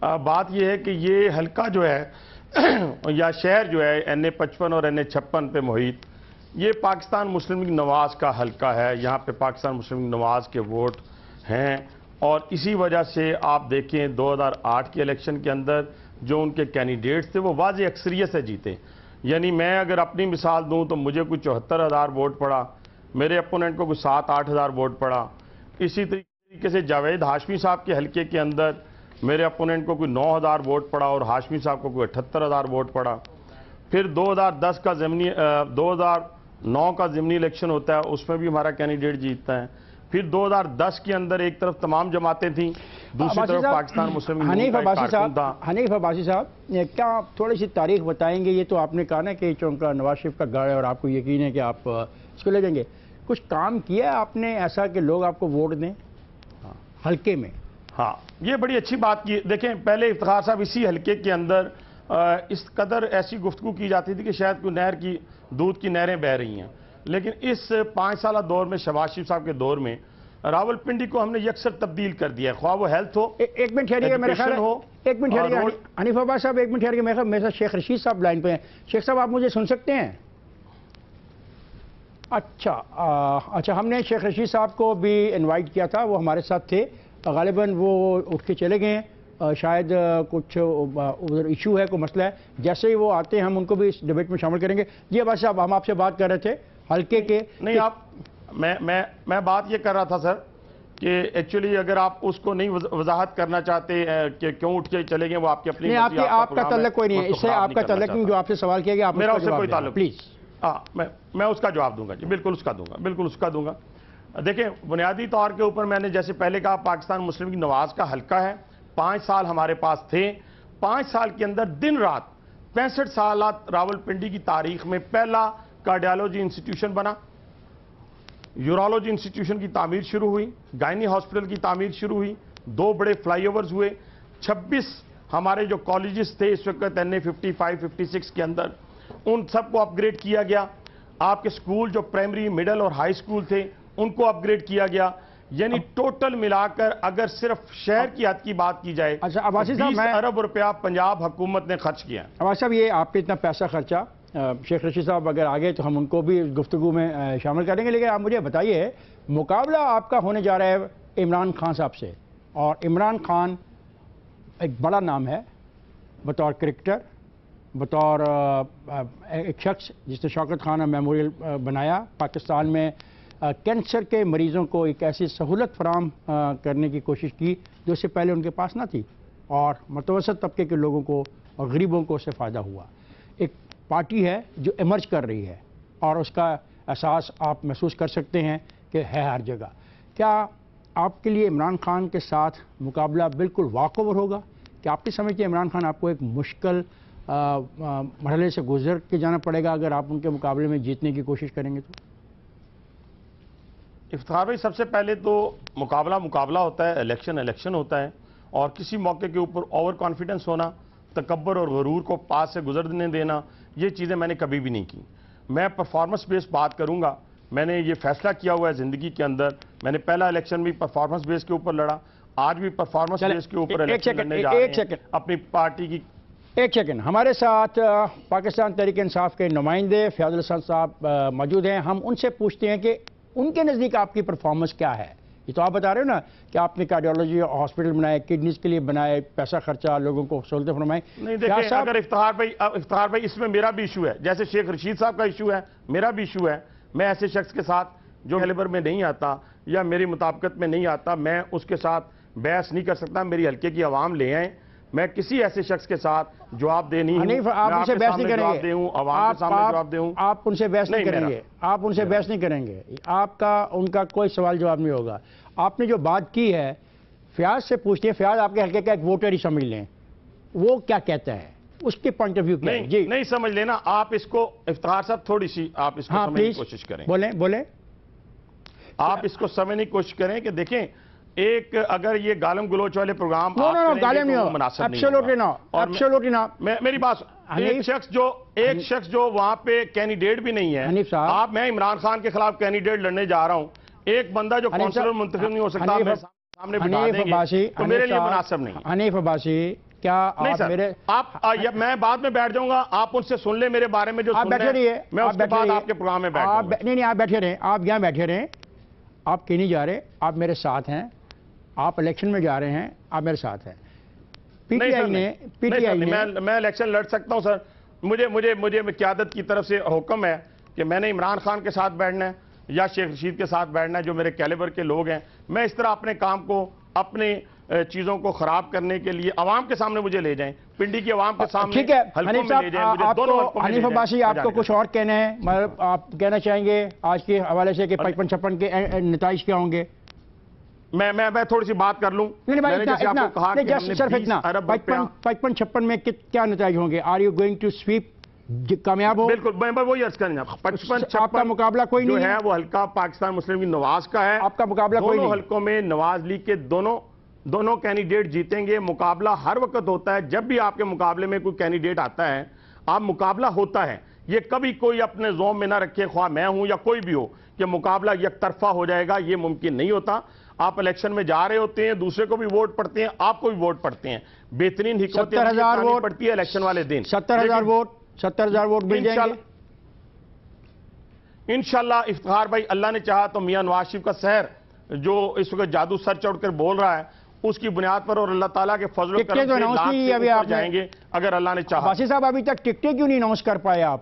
بات یہ ہے کہ یہ حلقہ جو ہے یا شہر جو ہے NA55 اور NA56 پہ محیط، یہ پاکستان مسلم لیگ نواز کا حلقہ ہے. یہاں پہ پاکستان مسلم لیگ نواز کے ووٹ ہیں، اور اسی وجہ سے آپ دیکھیں 2008 کے الیکشن کے اندر جو ان کے کینڈیڈیٹس تھے وہ واضح اکثریت سے جیتے. یعنی میں اگر اپنی مثال دوں تو مجھے کوئی 74,000 ووٹ پڑا، میرے اپوننٹ کو کوئی 7-8 ہزار ووٹ پڑا. اسی طریقے سے جاوید ہاشمی صاحب کے حلقے کے اندر میرے اپوننٹ کو کوئی 9,000 ووٹ پڑا اور ہاشمی صاحب کو کوئی 78,000 ووٹ پڑا. پھر 2009 کا ضمنی الیکشن ہوتا ہے، اس میں بھی ہمارا کینڈیڈیٹ جیتتا ہے. پھر 2010 کے اندر ایک طرف تمام جماعتیں تھیں، دوسری طرف پاکستان مسلم لیگ حنیف کا ایک عباسی کارکن تھا. حنیف عباسی صاحب، کیا تھوڑی سی تاریخ بتائیں گے؟ یہ تو آپ نے کہا نا کہ چونکہ نواز شریف کا گڑھ ہے اور آپ کو یقین ہے کہ آپ اس کو لے جائیں گے. کچھ کام کیا ہے آپ نے ایسا کہ لوگ آپ کو ووٹ دیں حلقے میں؟ ہاں، یہ بڑی اچھی بات کی. دیکھیں، پہلے افتخار صاحب اسی حلقے کے اندر اس قدر ایسی گفتگو کی جاتی تھی کہ شاید کوئی نہر کی دودھ کی نہریں بہہ رہی ہیں. لیکن اس 5 سالہ دور میں، شہباز شریف صاحب کے دور میں، راولپنڈی کو ہم نے یکسر تبدیل کر دیا ہے. خواہ وہ ہیلتھ ہو، ایک منٹ ٹھہریے، میرا خیال ہے ایک منٹ ٹھہریے حنیف عباس صاحب، ایک منٹ ٹھہریے. میرے ساتھ شیخ رشید صاحب لائن پہ ہیں. شیخ صاحب، آپ مجھے سن سکتے ہیں؟ اچھا، ہم نے شیخ رشید صاحب کو بھی انوائٹ کیا تھا، وہ ہمارے ساتھ تھے. غالباً وہ اٹھ کے چلے گئے ہیں، شاید کچھ ادھر ایشو ہے، کوئی مسئلہ ہے. جیسے ہی وہ آتے ہیں ہم ان کو بھی اس ڈیبیٹ میں شامل کریں گے. جی عباس صاحب، ہم آپ سے بات کر رہے تھے حلقے کے. نہیں، میں بات یہ کر رہا تھا سر کہ ایکچولی اگر آپ اس کو نہیں وضاحت کرنا چاہتے کہ کیوں اٹھ کے چلے گئے، وہ آپ کی اپنی نہیں، آپ کا تعلق کوئی نہیں ہے اس سے. آپ کا تعلق نہیں، جو آپ سے سوال کیا گیا آپ میرا اس سے کوئی تعلق، پلیز. میں اس کا جواب دوں گا. جی بالکل اس کا دوں گا، بالکل اس کا دوں گا. دیکھیں، بنیادی طور کے اوپر میں نے جیسے پہلے کہا پاکستان مسلم لیگ نواز کا حلقہ ہے. 5 سال ہمارے پاس تھے. 5 سال کے اندر دن رات 65 سالات راولپنڈی کی تاریخ میں پہلا کارڈیالوجی انسٹیٹیوشن بنا، یورولوجی انسٹیٹیوشن کی تعمیر شروع ہوئی، گائنی ہاسپٹل کی تعمیر شروع ہوئی، 2 بڑے فلائی اوورز ہوئے، 26 ہمارے جو کالجز تھے اس وقت NA55 56 کے اندر، ان سب کو اپ گریڈ کیا گیا. آپ کے سکول جو پرائمری، مڈل اور ہائی سکول تھے ان کو اپ گریڈ کیا گیا. یعنی ٹوٹل ملا کر اگر صرف شہر کی حد کی بات کی جائے، 20 ارب روپیہ پنجاب حکومت نے خرچ کیا. عباس صاحب، یہ آپ پہ اتنا پیسہ خرچہ، شیخ رشید صاحب اگر آگے تو ہم ان کو بھی گفتگو میں شامل کریں گے. لیکن آپ مجھے بتائیے، مقابلہ آپ کا ہونے جا رہا ہے عمران خان صاحب سے، اور عمران خان ایک بڑا نام ہے بطور کرکٹر، بطور ایک شخص جس نے شوکت خان میموریل بنایا. پاکستان میں کینسر کے مریضوں کو ایک ایسی سہولت فراہم کرنے کی کوشش کی جو اس سے پہلے ان کے پاس نہ تھی، اور متوسط طبقے کے لوگوں کو اور غریبوں کو اس سے فائدہ ہوا. ایک پارٹی ہے جو ایمرج کر رہی ہے، اور اس کا احساس آپ محسوس کر سکتے ہیں کہ ہے ہر جگہ. کیا آپ کے لیے عمران خان کے ساتھ مقابلہ بالکل واک اوور ہوگا؟ کہ آپ کی سمجھتے ہیں عمران خان آپ کو ایک مشکل مرحلے سے گزر کے جانا پڑے گا اگر آپ ان کے مقابلے میں جیتنے کی کوشش کریں گے؟ تو افتخار بھائی، سب سے پہلے تو مقابلہ ہوتا ہے، الیکشن ہوتا ہے، اور کسی موقع کے اوپر اوور کانفیڈنس ہونا، تکبر اور غرور کو پاس سے گزرنے دینا، یہ چیزیں میں نے کبھی بھی نہیں کی. میں پرفارمنس بیس بات کروں گا. میں نے یہ فیصلہ کیا ہوا ہے زندگی کے اندر. میں نے پہلا الیکشن بھی پرفارمنس بیس کے اوپر لڑا، آج بھی پرفارمنس بیس کے اوپر الیکشن لڑنے جا رہے ہیں اپنی پارٹی کی. ایک سیکنڈ، ہمارے ساتھ پاکستان تحریک انصاف کے نمائندے فیاض الحسن صاحب موجود ہیں. ہم ان سے پوچھتے ہیں کہ ان کے نزدیک آپ کی پرفارمنس کیا ہے. یہ تو آپ بتا رہے ہو نا کہ آپ نے کارڈیالوجی ہاسپٹل بنائے، کڈنیز کے لیے بنائے، پیسہ خرچہ، لوگوں کو سہولتیں فرمائیں. نہیں دیکھیں، اگر افتخار بھائی اس میں میرا بھی ایشو ہے، جیسے شیخ رشید صاحب کا ایشو ہے، میرا بھی ایشو ہے. میں ایسے شخص کے ساتھ جو کیلیبر میں نہیں آتا یا میری مطابقت میں نہیں آتا، میں اس کے ساتھ بحث نہیں کر سکتا. میری حلقے کی عوام لے آئیں. میں کسی ایسے شخص کے ساتھ جواب دے نہیں ہوں. آپ ان سے بحث نہیں کریں گے، عوام کے سامنے جواب دے ہوں. آپ ان سے بحث نہیں کریں گے، آپ ان سے بحث نہیں کریں گے. آپ کا ان کا کوئی سوال جواب نہیں ہوگا. آپ نے جو بات کی ہے، فیاض سے پوچھتے ہیں. فیاض آپ کے حلقے کا ایک ووٹر ہی سمجھ لیں، وہ کیا کہتا ہے، اس کے پوائنٹ آف ویو کیا ہے؟ جی نہیں سمجھ لینا آپ اس کو. افتخار صاحب تھوڑی سی آپ اس کو سمجھنے کی کوشش کریں. بولیں. آپ اس کو سمجھنے کی کوشش کریں کہ دیکھیں، ایک اگر یہ گالم گلوچ والے پروگرام میری بات، ایک شخص جو وہاں پہ کینڈیڈیٹ بھی نہیں ہے. آپ، میں عمران خان کے خلاف کینڈیڈیٹ لڑنے جا رہا ہوں. ایک بندہ جو کونسلر منتخب نہیں ہو سکتا سامنے بٹھا دیں گے تو میرے لیے مناسب نہیں. حنیف عباسی، کیا نہیں آپ سر، میرے میں بعد میں بیٹھ جاؤں گا، آپ ان سے سن لیں میرے بارے میں جو آپ سننا بیٹھے رہیے، ہے، میں اس کے بعد آپ کے پروگرام میں بیٹھ جاؤں گا۔ نہیں آپ بیٹھے رہیں، آپ یہاں بیٹھے رہیں، آپ کہیں نہیں جا رہے، آپ میرے ساتھ ہیں، آپ الیکشن میں جا رہے ہیں، آپ میرے ساتھ ہیں۔ پی ٹی آئی نے میں الیکشن لڑ سکتا ہوں سر، مجھے قیادت کی طرف سے حکم ہے کہ میں نے عمران خان کے ساتھ بیٹھنا ہے یا شیخ رشید کے ساتھ بیٹھنا ہے، جو میرے کیلیبر کے لوگ ہیں۔ میں اس طرح اپنے کام کو، اپنے چیزوں کو خراب کرنے کے لیے عوام کے سامنے مجھے لے جائیں، پنڈی کی عوام کے سامنے، ٹھیک ہے حلقوں میں لے جائیں، مجھے دونوں حلقوں میں لے حنیف جائیں۔ عباسی، آپ کو کچھ اور کہنا ہے؟ مطلب آپ کہنا چاہیں گے آج کے حوالے سے کہ 55 کے نتائج کیا ہوں گے؟ میں تھوڑی سی بات کر لوں۔ نہیں میں نے جیسے آپ کو کہا کہ ہم نے 20 ارب روپیہ 55 میں کیا نتائج ہوں گے؟ Are you going to sweep? کامیاب ہو؟ بالکل، میں وہی عرض کرنا، 55 آپ کا مقابلہ کوئی نہیں جو ہے وہ حلقہ پاکستان مسلم لیگ نواز کا ہے۔ آپ کا مقابلہ کوئی نہیں؟ دونوں حلقوں میں نواز لیگ کے دونوں کینڈیڈیٹ جیتیں گے۔ مقابلہ ہر وقت ہوتا ہے، جب بھی آپ کے مقابلے میں کوئی کینڈیڈیٹ آتا ہے، آپ مقابلہ ہوتا ہے۔ یہ کبھی کوئی اپنے ذہن میں نہ رکھے، خواہ میں ہوں یا کوئی بھی ہو، کہ مقابلہ یک طرفہ ہو جائے گا، یہ ممکن نہیں ہوتا۔ آپ الیکشن میں جا رہے ہوتے ہیں، دوسرے کو بھی ووٹ پڑتے ہیں، آپ کو بھی ووٹ پڑتے ہیں، بہترین حکمت عملی پڑتی ہے الیکشن والے دن۔ 70,000 ووٹ مل جائیں گے انشاءاللہ۔ افتخار بھائی، اللہ نے چاہا تو میاں نواز شریف کا سحر جو اس وقت جادو سر چڑھ کر بول رہا ہے، اس کی بنیاد پر اور اللہ تعالیٰ کے فضل و کرم سے لاکھ سے اوپر جائیں گے اگر اللہ نے چاہا۔ عباسی صاحب، ابھی تک ٹکٹیں کیوں نہیں اناؤنس کر پائے آپ؟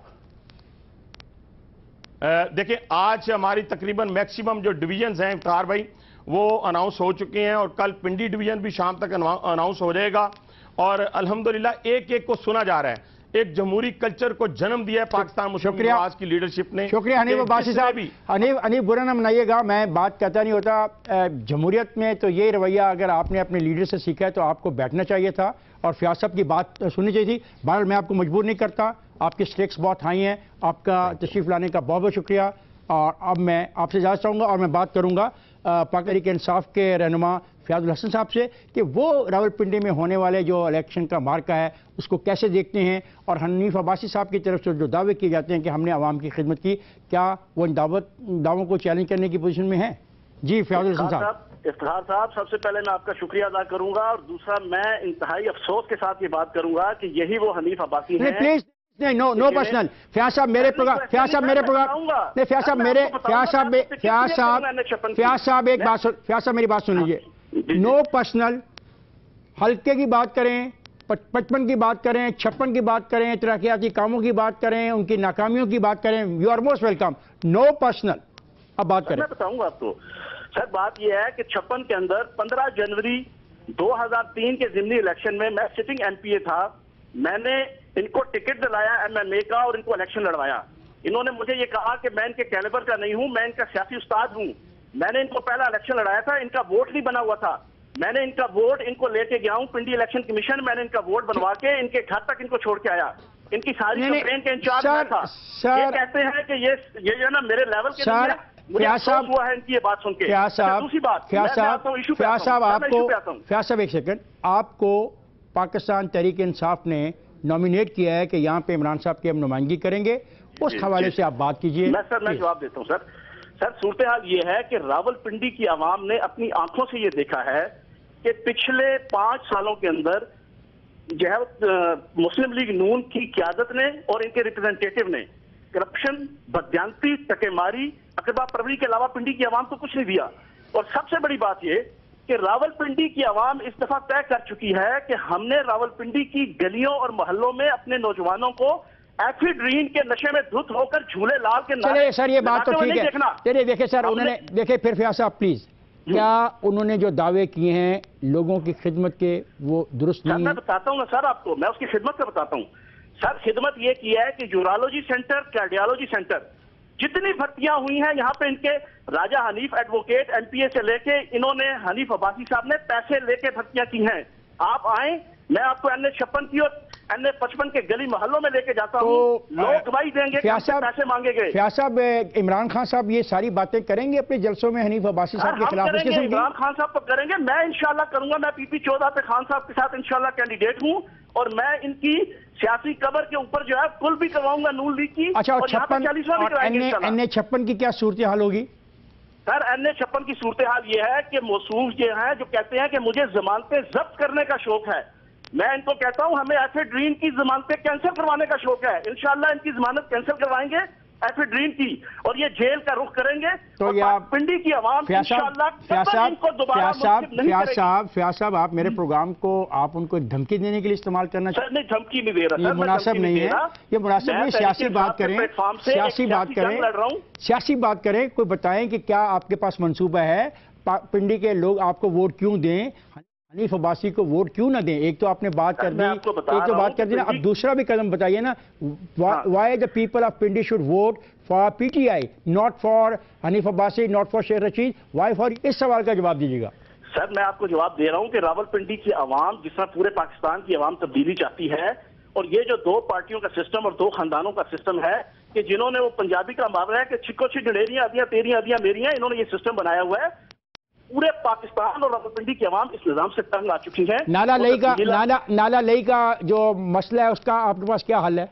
دیکھیں، آج ہماری تقریباً میکسیمم جو ڈویژنز ہیں افتخار بھائی، وہ اناؤنس ہو چکے ہیں، اور کل پنڈی ڈویژن بھی شام تک اناؤنس ہو جائے گا، اور الحمدللہ ایک کو سنا جا رہا ہے۔ ایک جمہوری کلچر کو جنم دیا ہے پاکستان مسلم لیگ نواز کی لیڈرشپ نے۔ شکریہ حنیف عباسی صاحب۔ حنیف برا نہ منائیے گا، میں بات کہتا نہیں ہوتا، جمہوریت میں تو یہ رویہ اگر آپ نے اپنے لیڈر سے سیکھا ہے تو آپ کو بیٹھنا چاہیے تھا اور فیاض صاحب کی بات سننی چاہیے تھی۔ بہرحال میں آپ کو مجبور نہیں کرتا، آپ کی سٹیکس بہت ہائی ہیں، آپ کا تشریف لانے کا بہت بہت شکریہ، اور اب میں آپ سے اجازت چاہوں گا اور میں بات کروں گا پاک تحریک انصاف کے رہنما فیاض الحسن صاحب سے کہ وہ راولپنڈی میں ہونے والے جو الیکشن کا مارکہ ہے اس کو کیسے دیکھتے ہیں، اور حنیف عباسی صاحب کی طرف سے جو دعوے کیے جاتے ہیں کہ ہم نے عوام کی خدمت کی، کیا وہ ان دعووں کو چیلنج کرنے کی پوزیشن میں ہیں؟ جی فیاض الحسن صاحب۔ افتخار صاحب، سب سے پہلے میں آپ کا شکریہ ادا کروں گا، اور دوسرا میں انتہائی افسوس کے ساتھ یہ بات کروں گا کہ یہی وہ حنیف عباسی ہیں۔ پلیز نہیں، نو پرسنل۔ فیاض صاحب میرے پروگرام، فیاض صاحب میری بات سن لیجیے۔ نو پرسنل، حلقے کی بات کریں، 55 کی بات کریں، 56 کی بات کریں، ترقیاتی کاموں کی بات کریں، ان کی ناکامیوں کی بات کریں، you are most welcome, no personal. اب بات کریں۔ میں بتاؤں گا آپ کو سر، بات یہ ہے کہ 56 کے اندر 15 جنوری 2003 کے ضمنی الیکشن میں سٹنگ ایم پی اے تھا، میں نے ان کو ٹکٹ دلایا ایم ایم اے کا اور ان کو الیکشن لڑوایا۔ انہوں نے مجھے یہ کہا کہ میں ان کے کیلیبر کا نہیں ہوں، میں ان کا سیاسی استاد ہوں۔ میں نے ان کو پہلا الیکشن لڑایا تھا، ان کا ووٹ نہیں بنا ہوا تھا، میں نے ان کا ووٹ ان کو لے کے گیا ہوں پنڈی الیکشن کمیشن، میں نے ان کا ووٹ بنوا کے ان کے گھر تک ان کو چھوڑ کے آیا، ان کی ساری کمپین کے انچارج میں تھا۔ یہ کہتے ہیں کہ یہ جو ہے نا میرے لیول کے نہیں ہے، مجھے افسوس ہوا ہے ان کی یہ بات سن کے۔ دوسری بات، فیاض صاحب ایک سیکنڈ، آپ کو پاکستان تحریک انصاف نے نامینیٹ کیا ہے کہ یہاں پہ عمران صاحب کی ہم نمائندگی کریں گے، اس حوالے سے آپ بات کیجئے۔ میں جواب دیتا ہوں سر، صورتحال یہ ہے کہ راولپنڈی کی عوام نے اپنی آنکھوں سے یہ دیکھا ہے کہ پچھلے 5 سالوں کے اندر جو ہے مسلم لیگ نون کی قیادت نے اور ان کے ریپرزنٹیٹیو نے کرپشن، بددیانتی، ٹکے ماری، اقربا پروری کے علاوہ پنڈی کی عوام کو کچھ نہیں دیا۔ اور سب سے بڑی بات یہ کہ راولپنڈی کی عوام اس دفعہ طے کر چکی ہے کہ ہم نے راولپنڈی کی گلیوں اور محلوں میں اپنے نوجوانوں کو ایفیڈرین کے نشے میں دھت ہو کر جھولے لال کے چلے سر، یہ بات تو ٹھیک ہے، چلیے دیکھیں سر، انہوں نے دیکھیں پھر فیاض صاحب پلیز، کیا انہوں نے جو دعوے کیے ہیں لوگوں کی خدمت کے وہ درست نہیں ہیں؟ میں بتاتا ہوں نا سر آپ کو، میں اس کی خدمت کا بتاتا ہوں سر۔ خدمت یہ کی ہے کہ یورالوجی سینٹر، کارڈیالوجی سینٹر، جتنی بھرتیاں ہوئی ہیں یہاں پہ ان کے راجہ حنیف ایڈوکیٹ ایم پی اے سے لے کے انہوں نے حنیف عباسی صاحب نے پیسے لے کے بھرتیاں کی ہیں۔ آپ آئیں، میں آپ کو این اے 56 کی اور این اے 55 کے گلی محلوں میں لے کے جاتا ہوں، لوگ گواہی دیں گے کہ ہم سے پیسے مانگے گئے۔ فیاض صاحب، عمران خان صاحب یہ ساری باتیں کریں گے اپنے جلسوں میں حنیف عباسی صاحب کے خلاف؟ عمران خان صاحب تو کریں گے، میں انشاءاللہ کروں گا، میں پی پی 14 پہ خان صاحب کے ساتھ انشاءاللہ کینڈیڈیٹ ہوں، اور میں ان کی سیاسی قبر کے اوپر جو ہے کل بھی کرواؤں گا نون لیگ کی۔ اچھا، اور 56 کی کیا صورتحال ہوگی؟ سر این اے 56 کی صورتحال یہ ہے کہ موصوف یہ ہیں جو کہتے ہیں کہ مجھے ضمانتیں ضبط کرنے کا شوق ہے، میں ان کو کہتا ہوں ہمیں ایفیڈرین کی ضمانتیں کینسل کروانے کا شوق ہے. انشاءاللہ ان کی ضمانت کینسل کروائیں گے ایفیڈرین کی, اور یہ جیل کا رخ کریں گے. تو پنڈی کی عوام انشاءاللہ ان کو دوبارہ فیاض صاحب آپ میرے پروگرام کو آپ ان کو دھمکی دینے کے لیے استعمال کرنا چاہتے ہیں؟ نہیں, دھمکی نہیں دے رہا, یہ مناسب نہیں ہے, یہ مناسب نہیں. سیاسی بات کریں, سیاسی بات کریں, کوئی بتائیں کہ کیا آپ کے پاس منصوبہ ہے, پنڈی کے لوگ آپ کو ووٹ کیوں دیں, حنیف عباسی کو ووٹ کیوں نہ دیں. ایک تو آپ نے بات کر دی, ایک تو بات کر دی نا, اب دوسرا بھی قدم بتائیے نا. Why the people of Pindi should vote for P T I, not for Hanif Abbasi, not for Sheikh Rashid, Y for, اس سوال کا جواب دیجیے گا. سر میں آپ کو جواب دے رہا ہوں کہ راول پنڈی کی عوام جس طرح پورے پاکستان کی عوام تبدیلی چاہتی ہے, اور یہ جو دو پارٹیوں کا سسٹم اور دو خاندانوں کا سسٹم ہے کہ جنہوں نے وہ پنجابی کا محاورہ ہے کہ چھکو چھک ڈنڈیریاں آدیاں تیریاں آدیاں میریاں, انہوں نے یہ سسٹم بنایا ہوا ہے. پورے پاکستان اور راولپنڈی کی عوام اس نظام سے تنگ آ چکی ہے. نالا لئی کا جو مسئلہ ہے اس کا آپ کے پاس کیا حل ہے؟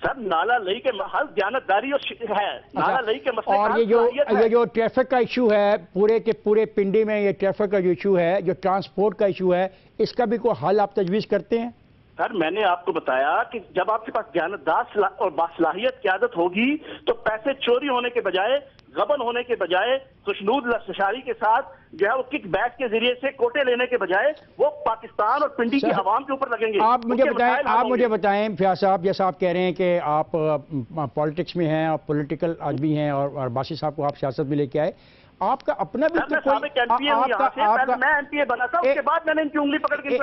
سر نالا لئی کے حل دیانتداری ہے. نالا لئی کے مسئلے اور یہ جو ٹریفک کا ایشو ہے پورے کے پورے پنڈی میں, یہ ٹریفک کا جو ایشو ہے, جو ٹرانسپورٹ کا ایشو ہے, اس کا بھی کوئی حل آپ تجویز کرتے ہیں؟ سر میں نے آپ کو بتایا کہ جب آپ کے پاس دیانتدار اور باصلاحیت قیادت ہوگی تو پیسے چوری ہونے کے بجائے, غبن ہونے کے بجائے, خوشنود استشاری کے ساتھ جو ہے وہ کک بیک کے ذریعے سے کوٹے لینے کے بجائے وہ پاکستان اور پنڈی کی عوام کے اوپر لگیں گے. آپ مجھے بتائیں فیاض صاحب, جیسا آپ کہہ رہے ہیں کہ آپ پالیٹکس میں ہیں, آپ پولیٹیکل آدمی ہیں, اور باسی صاحب کو آپ سیاست میں لے کے آئے, آپ کا اپنا بھی تو کوئی, میں ایم پی اے بنا تھا, اس کے بعد میں نے ان کی انگلی پکڑ کے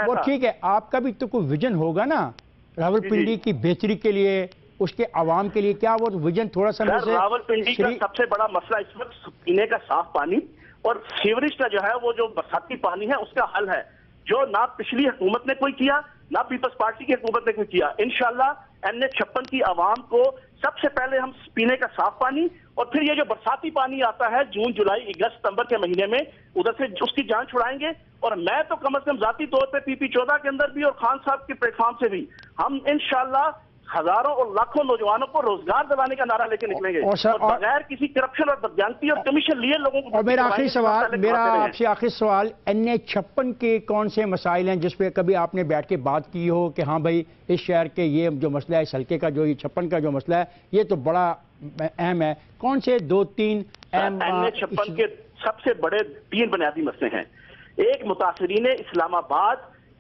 وہ ٹھیک ہے, آپ کا بھی تو کوئی ویژن ہوگا نا راولپنڈی کی بہتری کے لیے, اس کے عوام کے لیے, کیا وہ ویژن تھوڑا سا؟ راولپنڈی کا سب سے بڑا مسئلہ اس وقت پینے کا صاف پانی اور سیوریج کا جو ہے وہ جو برساتی پانی ہے اس کا حل ہے, جو نہ پچھلی حکومت نے کوئی کیا نہ پیپلز پارٹی کی حکومت نے کوئی کیا. انشاءاللہ NH56 کی عوام کو سب سے پہلے ہم پینے کا صاف پانی, اور پھر یہ جو برساتی پانی آتا ہے جون جولائی اگست ستمبر کے مہینے میں, ادھر سے اس کی جان چھڑائیں گے. اور میں تو کم از کم ذاتی طور پہ PP14 کے اندر بھی اور خان صاحب کے پلیٹ فارم سے بھی ہم انشاءاللہ ہزاروں اور لاکھوں نوجوانوں کو روزگار دلانے کا نعرہ لے کے نکلیں گے, اور بغیر کسی کرپشن اور بدجانتی اور کمیشن لیے لوگوں کو. اور میرا آپ سے آخری سوال, NH56 کے کون سے مسائل ہیں جس پہ کبھی آپ نے بیٹھ کے بات کی ہو کہ ہاں بھائی اس شہر کے یہ جو مسئلہ ہے, اس حلقے کا جو یہ 56 کا جو مسئلہ ہے یہ تو بڑا اہم ہے, کون سے 2-3 اہم؟ NH56 کے سب سے بڑے 3 بنیادی مسئلے ہیں. ایک, متاثرین اسلام آباد,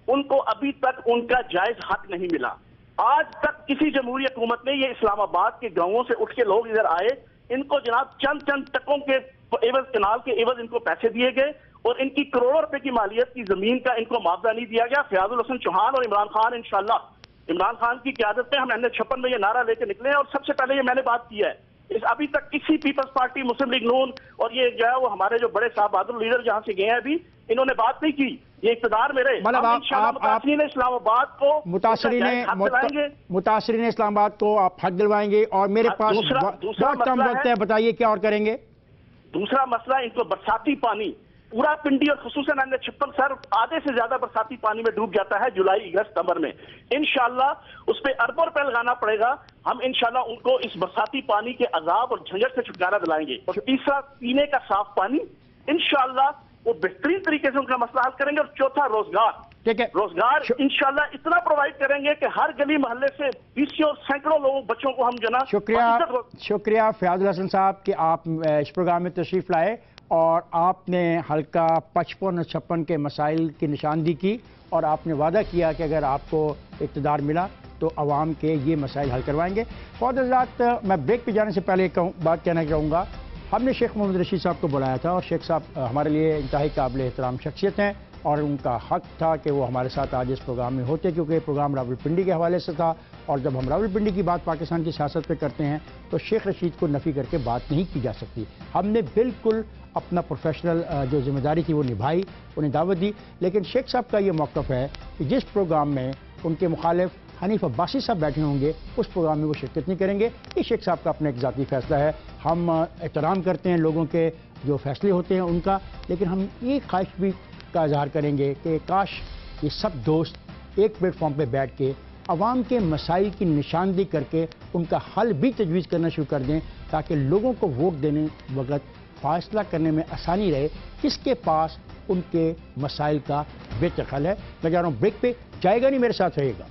ان کو ابھی تک ان کا جائز حق نہیں ملا. آج تک کسی جمہوری حکومت نے یہ اسلام آباد کے گاؤں سے اٹھ کے لوگ ادھر آئے, ان کو جناب چند ٹکوں کے عوض, کنال کے عوض ان کو پیسے دیے گئے, اور ان کی کروڑوں روپے کی مالیت کی زمین کا ان کو معاوضہ نہیں دیا گیا. فیاض الحسن چوہان اور عمران خان, انشاءاللہ عمران خان کی قیادت میں ہم NH56 میں یہ نعرہ لے کے نکلے ہیں. اور سب سے پہلے یہ میں نے بات کی ہے, ابھی تک کسی پیپلز پارٹی, مسلم لیگ نون اور یہ جو ہے وہ ہمارے جو بڑے صاحب بہادر لیڈر جہاں سے گئے ہیں ابھی, انہوں نے بات نہیں کی. یہ اقتدار میں رہے. متاثرین اسلام آباد کو, متاثرین اسلام آباد کو آپ حق دلوائیں گے, اور میرے پاس بہت کم وقت ہے, بتائیے کیا اور کریں گے؟ دوسرا مسئلہ ان کو برساتی پانی, پورا پنڈی اور خصوصاً NH56 سر آدھے سے زیادہ برساتی پانی میں ڈوب جاتا ہے جولائی اگست ستمبر میں. انشاءاللہ اس پہ اربوں روپے لگانا پڑے گا. ہم انشاءاللہ ان کو اس برساتی پانی کے عذاب اور جھنجٹ سے چھٹکارا دلائیں گے. اور تیسرا, پینے کا صاف پانی, انشاءاللہ وہ بہترین طریقے سے ان کا مسئلہ حل کریں گے. اور چوتھا, روزگار. روزگار انشاءاللہ اتنا پرووائڈ کریں گے کہ ہر گلی محلے سے 20 اور سینکڑوں لوگوں بچوں کو ہم جنا. شکریہ فیاض الحسن صاحب کہ آپ اس پروگرام میں تشریف لائے, اور آپ نے حلقہ 55 اور 56 کے مسائل کی نشاندہی کی, اور آپ نے وعدہ کیا کہ اگر آپ کو اقتدار ملا تو عوام کے یہ مسائل حل کروائیں گے. فوج حضرات, میں بریک پہ جانے سے پہلے ایک بات کہنا چاہوں گا. ہم نے شیخ محمد رشید صاحب کو بلایا تھا, اور شیخ صاحب ہمارے لیے انتہائی قابل احترام شخصیت ہیں, اور ان کا حق تھا کہ وہ ہمارے ساتھ آج اس پروگرام میں ہوتے, کیونکہ یہ پروگرام راولپنڈی کے حوالے سے تھا. اور جب ہم راولپنڈی کی بات پاکستان کی سیاست پہ کرتے ہیں تو شیخ رشید کو نفی کر کے بات نہیں کی جا سکتی. ہم نے بالکل اپنا پروفیشنل جو ذمہ داری تھی وہ نبھائی, انہیں دعوت دی. لیکن شیخ صاحب کا یہ موقف ہے کہ جس پروگرام میں ان کے مخالف حنیف عباسی صاحب بیٹھے ہوں گے اس پروگرام میں وہ شرکت نہیں کریں گے. یہ شیخ صاحب کا اپنا ایک ذاتی فیصلہ ہے. ہم احترام کرتے ہیں لوگوں کے جو فیصلے ہوتے ہیں ان کا, لیکن ہم ایک خواہش بھی کا اظہار کریں گے کہ کاش یہ سب دوست ایک پلیٹ فارم پہ بیٹھ کے عوام کے مسائل کی نشاندہی کر کے ان کا حل بھی تجویز کرنا شروع کر دیں, تاکہ لوگوں کو ووٹ دینے وقت فیصلہ کرنے میں آسانی رہے کس کے پاس ان کے مسائل کا بہتر حل ہے. میں جا رہا ہوں بریک پہ، جائے گا نہیں، میرے ساتھ رہے گا.